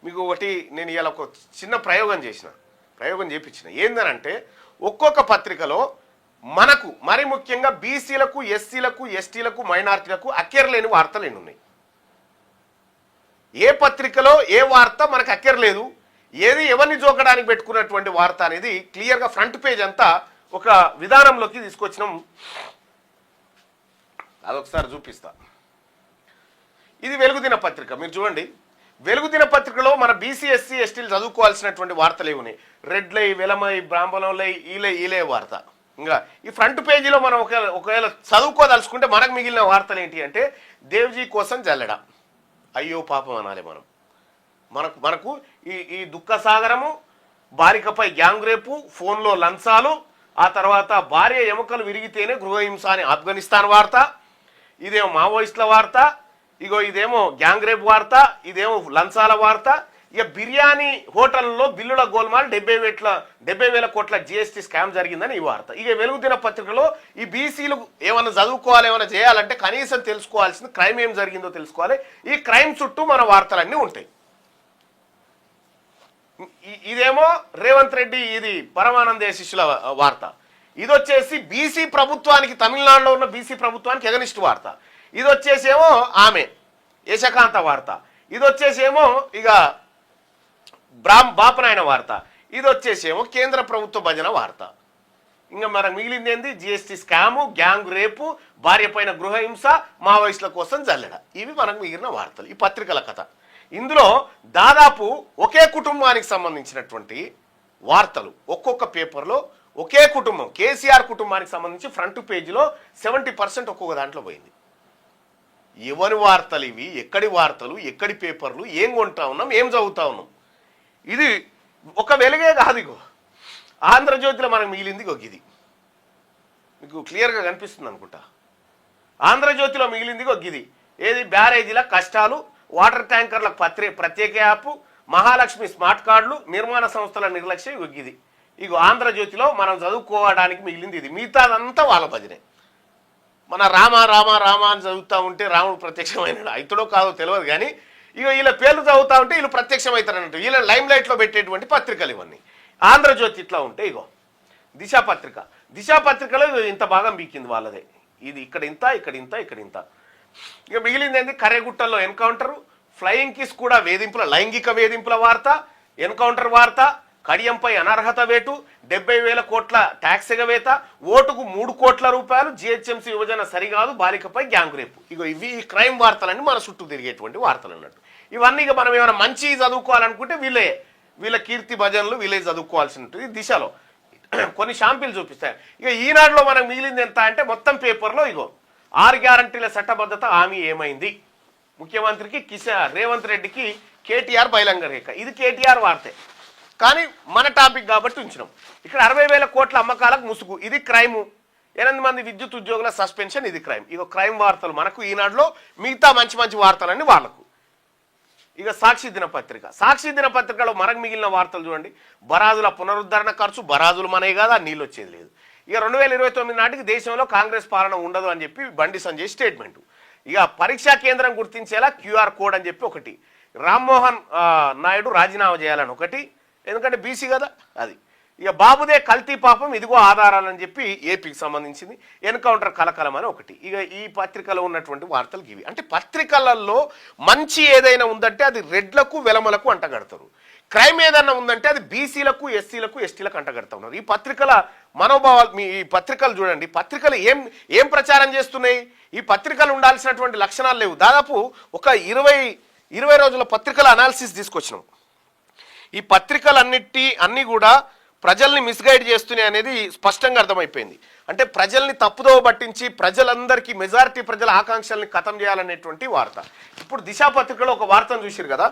మీకు ఒకటి నేను ఇవాళ ఒక చిన్న ప్రయోగం చేయించిన ఏందనంటే ఒక్కొక్క పత్రికలో మనకు మరి ముఖ్యంగా బీసీలకు ఎస్సీలకు ఎస్టీలకు మైనారిటీలకు అక్కర్లేని వార్తలు ఎన్ని ఉన్నాయి. ఏ పత్రికలో ఏ వార్త మనకు అక్కర్లేదు, ఏది ఎవరిని జోకడానికి పెట్టుకున్నటువంటి వార్త అనేది క్లియర్గా ఫ్రంట్ పేజ్ అంతా ఒక విధానంలోకి తీసుకొచ్చినాం. అదొకసారి చూపిస్తా. ఇది వెలుగుదిన పత్రిక. మీరు చూడండి, వెలుగుదిన పత్రికలో మన బీసీ ఎస్సీ ఎస్టీలు చదువుకోవాల్సినటువంటి వార్తలు ఏమున్నాయి. రెడ్లై వెలమై బ్రాహ్మణంలై ఈలే వార్త. ఇంకా ఈ ఫ్రంట్ పేజీలో మనం ఒకవేళ చదువుకోదలుచుకుంటే మనకు మిగిలిన వార్తలు ఏంటి అంటే దేవ్జీ కోసం జల్లెడ. అయ్యో పాపం అనాలి మనకు ఈ దుఃఖసాగరము, బాలికపై గ్యాంగ్ రేపు, ఫోన్లో లంచాలు, ఆ తర్వాత భార్య ఎముకలు విరిగితేనే గృహహింస అని ఆఫ్ఘనిస్తాన్ వార్త, ఇదేమో మావోయిస్టుల వార్త, ఇదేమో గ్యాంగ్ రేప్ వార్త, ఇదేమో లంచాల వార్త. ఇక బిర్యానీ హోటల్లో బిల్లుల గోల్మాల్ 70,000 కోట్ల జిఎస్టీ స్కామ్ జరిగిందని ఈ వార్త. ఇక వెలుగుదిన పత్రికలో ఈ బీసీలు ఏమైనా చదువుకోవాలి, ఏమైనా చేయాలంటే కనీసం తెలుసుకోవాల్సింది క్రైమ్ ఏం జరిగిందో తెలుసుకోవాలి. ఈ క్రైమ్ చుట్టూ మన వార్తలన్నీ ఉంటాయి. ఇదేమో రేవంత్ రెడ్డి, ఇది పరమానంద శిష్యుల వార్త. ఇది వచ్చేసి బీసీ ప్రభుత్వానికి, తమిళనాడులో ఉన్న బీసీ ప్రభుత్వానికి ఎగనిస్ట్ వార్త. ఇది వచ్చేసేమో ఆమె యశకాంత వార్త. ఇది వచ్చేసేమో ఇక బాపనాయన వార్త. ఇది వచ్చేసేమో కేంద్ర ప్రభుత్వ భజన వార్త. ఇంకా మనకు మిగిలింది ఏంది, జిఎస్టీ స్కాము, గ్యాంగ్ రేపు, భార్య పైన గృహహింస, మావోయిస్టుల కోసం జల్లెడ. ఇవి మనకు మిగిలిన వార్తలు, ఈ పత్రికల కథ. ఇందులో దాదాపు ఒకే కుటుంబానికి సంబంధించినటువంటి వార్తలు ఒక్కొక్క పేపర్లో ఒకే కుటుంబం, కేసీఆర్ కుటుంబానికి సంబంధించి ఫ్రంట్ పేజీలో 70% ఒక్కొక్క దాంట్లో పోయింది. ఎవరి వార్తలు ఇవి, ఎక్కడి వార్తలు, ఎక్కడి పేపర్లు, ఏం కొంటా ఉన్నాం, ఏం చదువుతా ఉన్నాం. ఇది ఒక వెలుగే కాదు. ఆంధ్రజ్యోతిలో మనకు మిగిలింది ఇది. మీకు క్లియర్గా కనిపిస్తుంది అనుకుంటా. ఆంధ్రజ్యోతిలో మిగిలింది ఇది. ఏది, బ్యారేజీల కష్టాలు, వాటర్ ట్యాంకర్లకు ప్రత్యేక యాప్, మహాలక్ష్మి స్మార్ట్ కార్డులు, నిర్మాణ సంస్థల నిర్లక్ష్యం ఇది. ఆంధ్రజ్యోతిలో మనం చదువుకోవడానికి మిగిలింది ఇది. మిగతాదంతా వాళ్ళ భజనే. మన రామ అని చదువుతూ ఉంటే రాముడు ప్రత్యక్షమైన అవుతాడో కాదో తెలియదు, కానీ వీళ్ళ పేర్లు చదువుతూ ఉంటే వీళ్ళు ప్రత్యక్షమవుతారన్నట్టు. వీళ్ళ లైమ్ లైట్లో పెట్టేటువంటి పత్రికలు ఇవన్నీ. ఆంధ్రజ్యోతి ఇట్లా ఉంటే దిశ పత్రికలో ఇంత భాగం బీకింది వాళ్ళదే. ఇది ఇక్కడ ఇంత, ఇక్కడ ఇంత, ఇక్కడ ఇంత. ఇక మిగిలింది ఏంది, కర్రెగుట్టల్లో ఎన్కౌంటరు, ఫ్లయింగ్ కిస్ కూడా వేధింపుల, లైంగిక వేధింపుల వార్త, ఎన్కౌంటర్ వార్త, కడియంపై అనర్హత వేటు, 70,000 కోట్ల ట్యాక్స్ ఎగవేత, ఓటుకు 3 కోట్ల రూపాయలు, జిహెచ్ఎంసీ యువజన సరికాదు, బాలికపై గ్యాంగ్ రేపు. ఇవి ఈ క్రైమ్ వార్తలన్నీ మన చుట్టూ తిరిగేటువంటి వార్తలు అన్నట్టు. ఇవన్నీ మనం ఏమైనా మంచి చదువుకోవాలనుకుంటే వీళ్ళ కీర్తి భజనలు వీళ్ళే చదువుకోవాల్సి ఉంటుంది. దిశలో కొన్ని షాంపిల్ చూపిస్తాయి. ఈనాడులో మనకు మిగిలింది ఎంత అంటే మొత్తం పేపర్లో 6 గ్యారంటీల చట్టబద్ధత హామీ ఏమైంది, ముఖ్యమంత్రికి రేవంత్ రెడ్డికి కేటీఆర్ బహిరంగ రేఖ. ఇది కేటీఆర్ వార్తే, కానీ మన టాపిక్ కాబట్టి ఉంచినాం. ఇక్కడ 60,000 కోట్ల అమ్మకాలకు ముసుగు, ఇది క్రైము. 8 మంది విద్యుత్ ఉద్యోగుల సస్పెన్షన్, ఇది క్రైమ్. క్రైమ్ వార్తలు మనకు ఈనాడులో, మిగతా మంచి వార్తలన్నీ వాళ్లకు. సాక్షి దినపత్రికలో మనకు మిగిలిన వార్తలు చూడండి. బరాజుల పునరుద్ధరణ ఖర్చు, బరాజులు మనవి కాదు, నీళ్ళు వచ్చేది లేదు. 2029 నాటికి దేశంలో కాంగ్రెస్ పాలన ఉండదు అని చెప్పి బండి సంజయ్ స్టేట్మెంటు. పరీక్షా కేంద్రం గుర్తించేలా QR కోడ్ అని చెప్పి ఒకటి, రామ్మోహన్ నాయుడు రాజీనామా చేయాలని ఒకటి, ఎందుకంటే బీసీ కదా అది. బాబుదే కల్తీ పాపం, ఇదిగో ఆధారాలని చెప్పి ఏపీకి సంబంధించింది, ఎన్కౌంటర్ కలకలం అని ఒకటి. ఈ పత్రికలో ఉన్నటువంటి వార్తలు ఇవి. అంటే పత్రికలలో మంచి ఏదైనా ఉందంటే అది రెడ్లకు వెలమలకు అంటగడతారు, క్రైమ్ ఏదైనా ఉందంటే అది బీసీలకు ఎస్సీలకు ఎస్టీలకు అంటగడతా ఉన్నారు. ఈ పత్రికల మనోభావాలు, ఈ పత్రికలు చూడండి. పత్రికలు ఏం ప్రచారం చేస్తున్నాయి, ఈ పత్రికలు ఉండాల్సినటువంటి లక్షణాలు లేవు. దాదాపు ఒక 20 రోజుల పత్రికల అనాలిసిస్ తీసుకొచ్చినాం. ఈ పత్రికలన్నీ కూడా ప్రజల్ని మిస్గైడ్ చేస్తున్నాయి అనేది స్పష్టంగా అర్థమైపోయింది. అంటే ప్రజల్ని తప్పుదోవ పట్టించి ప్రజలందరికీ, మెజారిటీ ప్రజల ఆకాంక్షల్ని ఖతం చేయాలనేటువంటి వార్త. ఇప్పుడు దిశ పత్రికలో ఒక వార్తను చూసిరు కదా,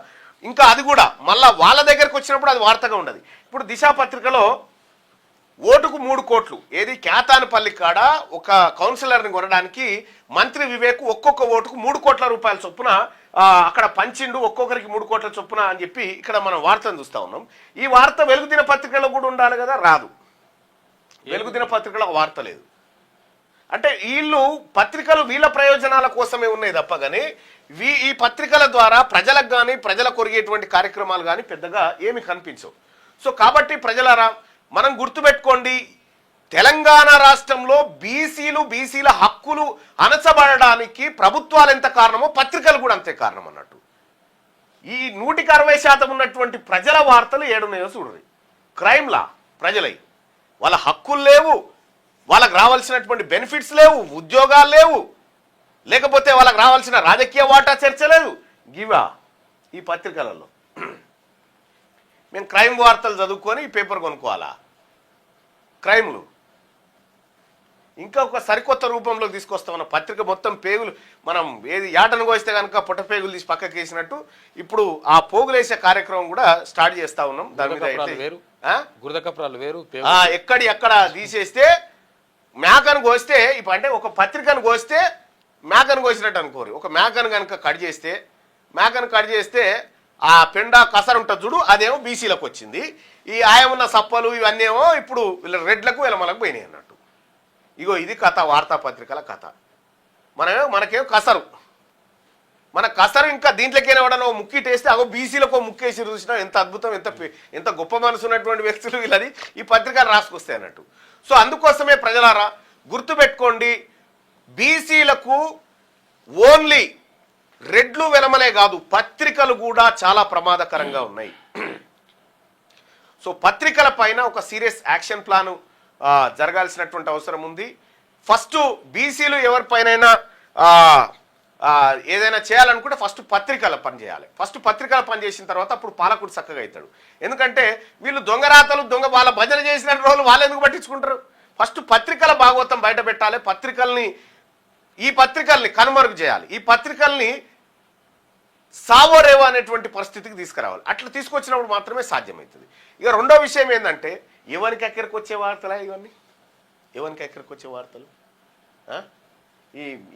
ఇంకా అది కూడా మళ్ళా వాళ్ళ దగ్గరకు వచ్చినప్పుడు అది వార్తగా ఉండదు. ఇప్పుడు దిశ పత్రికలో ఓటుకు 3 కోట్లు, ఏది కేతానపల్లి కాడ ఒక కౌన్సిలర్ని కొనడానికి మంత్రి వివేక్ ఒక్కొక్క ఓటుకు 3 కోట్ల రూపాయల చొప్పున అక్కడ పంచిండు, ఒక్కొక్కరికి 3 కోట్ల చొప్పున అని చెప్పి ఇక్కడ మనం వార్తను చూస్తూ ఉన్నాం. ఈ వార్త వెలుగుదిన పత్రికలో కూడా ఉండాలి కదా, రాదు. వెలుగుదిన పత్రికలో వార్త లేదు. అంటే పత్రికలు వీళ్ళ ప్రయోజనాల కోసమే ఉన్నాయి తప్ప కానీ ఈ పత్రికల ద్వారా ప్రజలకు కానీ ప్రజల కొరిగేటువంటి కార్యక్రమాలు కానీ పెద్దగా ఏమి కనిపించవు. సో కాబట్టి ప్రజలారా మనం గుర్తుపెట్టుకోండి, తెలంగాణ రాష్ట్రంలో బీసీల హక్కులు అణచబడడానికి ప్రభుత్వాలు ఎంత కారణమో పత్రికలు కూడా అంతే కారణం అన్నట్టు. ఈ 160% ఉన్నటువంటి ప్రజల వార్తలు ఏడున్నాయో చూడండి. క్రైమ్లా ప్రజలై వాళ్ళ హక్కులు లేవు, వాళ్ళకు రావాల్సినటువంటి బెనిఫిట్స్ లేవు, ఉద్యోగాలు లేవు, లేకపోతే వాళ్ళకి రావాల్సిన రాజకీయ వాటా చర్చ లేదు. గివా ఈ పత్రికలలో మేము క్రైమ్ వార్తలు చదువుకొని ఈ పేపర్ కొనుక్కోవాలా? క్రైమ్లు ఇంకా ఒక సరికొత్త రూపంలోకి తీసుకొస్తామన్న పత్రిక మొత్తం పేగులు మనం ఏది యాటను కోస్తే కనుక పొట్ట పేగులు తీసి పక్కకి వేసినట్టు ఇప్పుడు ఆ పోగులేసే కార్యక్రమం కూడా స్టార్ట్ చేస్తా ఉన్నాం. దాని మీద ఎక్కడ తీసేస్తే మేకను కోస్తే ఇప్పుడు అంటే ఒక పత్రికను కోస్తే మేకను కోసినట్టు అనుకోరు. ఒక మేకను కనుక మేకను కట్ చేస్తే ఆ పెండ కసరు ఉంటుంది చూడు, అదేమో బీసీలకు వచ్చింది. ఈ ఆయమున్న సప్పలు ఇవన్నీ ఏమో ఇప్పుడు వీళ్ళ రెడ్లకు వీళ్ళమలకు పోయినాయి అన్నట్టు. ఇగో ఇది కథ, వార్తాపత్రికల కథ. మనకేమో కసరు, మన కసరు ఇంకా దీంట్లోకైనా ఎవడన్నా ముక్కిటేస్తే అగో బీసీలకు ముక్కేసి చూసినా ఎంత అద్భుతం, ఎంత గొప్ప మనసు ఉన్నటువంటి వ్యక్తులు వీళ్ళది ఈ పత్రికలు రాసుకొస్తాయి అన్నట్టు. సో అందుకోసమే ప్రజలారా గుర్తుపెట్టుకోండి, బీసీలకు ఓన్లీ రెడ్లు వెలమలే కాదు, పత్రికలు కూడా చాలా ప్రమాదకరంగా ఉన్నాయి. సో పత్రికల పైన ఒక సీరియస్ యాక్షన్ ప్లాను జరగాల్సినటువంటి అవసరం ఉంది. ఫస్ట్ బీసీలు ఎవరిపైనైనా ఏదైనా చేయాలనుకుంటే ఫస్ట్ పత్రికల పని చేయాలి. ఫస్ట్ పత్రికల పని చేసిన తర్వాత అప్పుడు పాలకుడు చక్కగా అవుతాడు. ఎందుకంటే వీళ్ళు దొంగరాతలు వాళ్ళ భజన చేసిన రోజులు వాళ్ళు ఎందుకు పట్టించుకుంటారు? ఫస్ట్ పత్రికల భాగవతం బయట పెట్టాలి, ఈ పత్రికల్ని కనుమరుగు చేయాలి, ఈ పత్రికల్ని సావోరేవో అనేటువంటి పరిస్థితికి తీసుకురావాలి. అట్లా తీసుకొచ్చినప్పుడు మాత్రమే సాధ్యమవుతుంది. ఇక రెండో విషయం ఏంటంటే ఎవరికి ఎక్కడికి వచ్చే వార్తలా ఇవన్నీ? ఎవరికి ఎక్కడికి వచ్చే వార్తలు?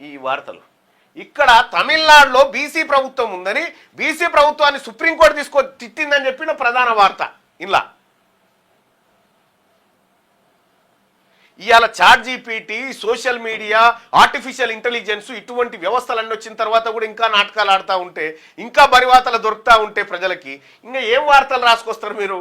ఈ వార్తలు ఇక్కడ తమిళనాడులో బీసీ ప్రభుత్వం ఉందని, బీసీ ప్రభుత్వాన్ని సుప్రీంకోర్టు తిట్టిందని చెప్పిన ప్రధాన వార్త ఇలా. ఇవాళ ChatGPT, social media, artificial intelligence ఇటువంటి వ్యవస్థలన్నీ వచ్చిన తర్వాత కూడా ఇంకా నాటకాలు ఆడుతూ ఉంటే, ఇంకా బరివాతలు దొరుకుతూ ఉంటే ప్రజలకి ఇంకా ఏం వార్తలు రాసుకొస్తారు మీరు?